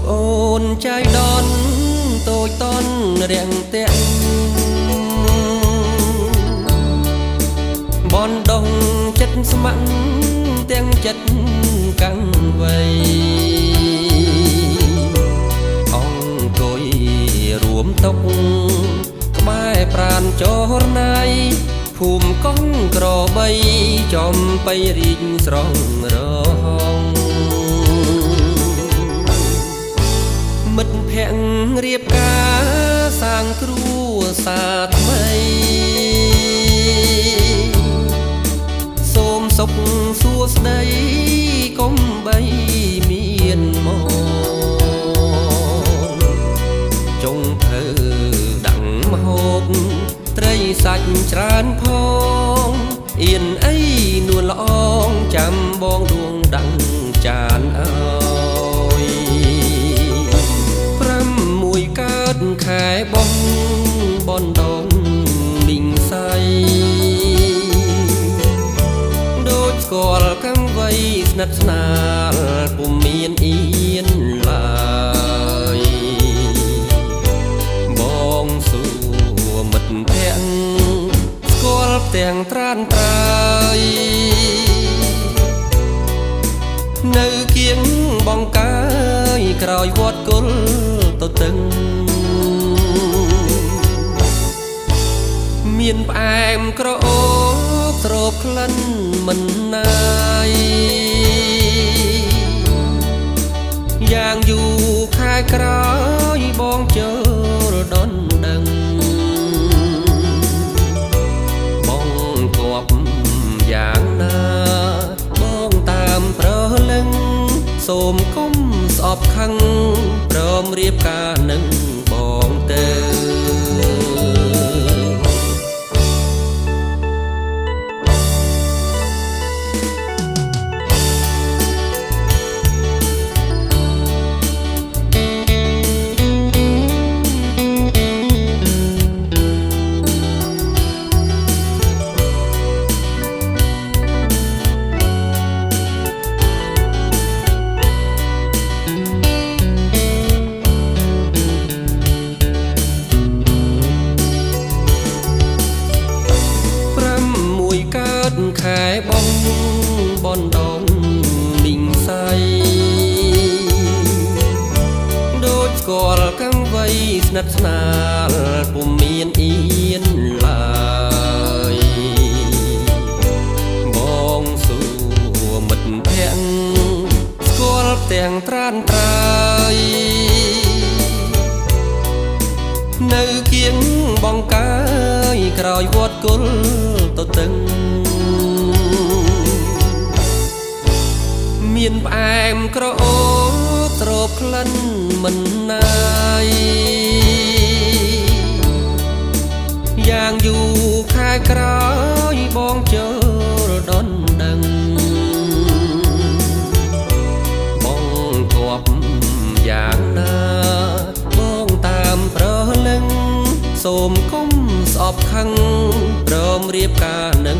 អូនចៃដន្យតូចតន់រាំងទាំងបនដងចិត្តស្ម័គ្រទាំងចិត្តកាំងវៃអង្គុយរួមតុកក្បែរប្រានចរណៃភូមិកងក្របីចំបៃរីកស្រងរងមិត្តភក្តិរៀបការសាងគ្រួសារថ្មីសូមសុខសួស្តីកុំបីមានមកចុងភើដាក់មហូបត្រីសាច់ច្រើនផងអៀនអីនួនល្អងចាំបងដួងដឹងចានអើយ6កើតខែបងបនដងមីងសៃដូចស្គាល់កម្មវ័យស្និទ្ធស្នាលពុំមានអៀនឡើយបងសួរមិត្តភក្តិស្គាល់ទាំងត្រានត្រើយនៅគៀងបងកាយក្រោយវត្តគុលទៅទឹងមានផ្អែមក្រអូបស្រោបក្លិនមិនណាយយ៉ាងយូរខែក្រោយបងចូលដនដឹងបងគប់យ៉ាងណាបងតាមប្រលឹងសូមកុំស្អប់ខឹងព្រមរៀបការនឹងបងទៅខែបងបនដងមីងសៃដូចស្គាល់កម្មវ័យស្និទ្ធស្នាលពុំមានអៀនឡើយបងសួរមិត្តភក្តិស្គាល់ទាំងត្រានត្រើយនៅគៀងបងកាយក្រោយវត្តគុលទៅទឹងមានផ្អែមក្រអូបស្រោបក្លិនមិនណាយយ៉ាងយូរខែក្រោយបងចូលដនដឹងបងគប់យ៉ាងណាបងតាមប្រលឹងសូមកុំស្អប់ខឹងព្រមរៀបការនឹង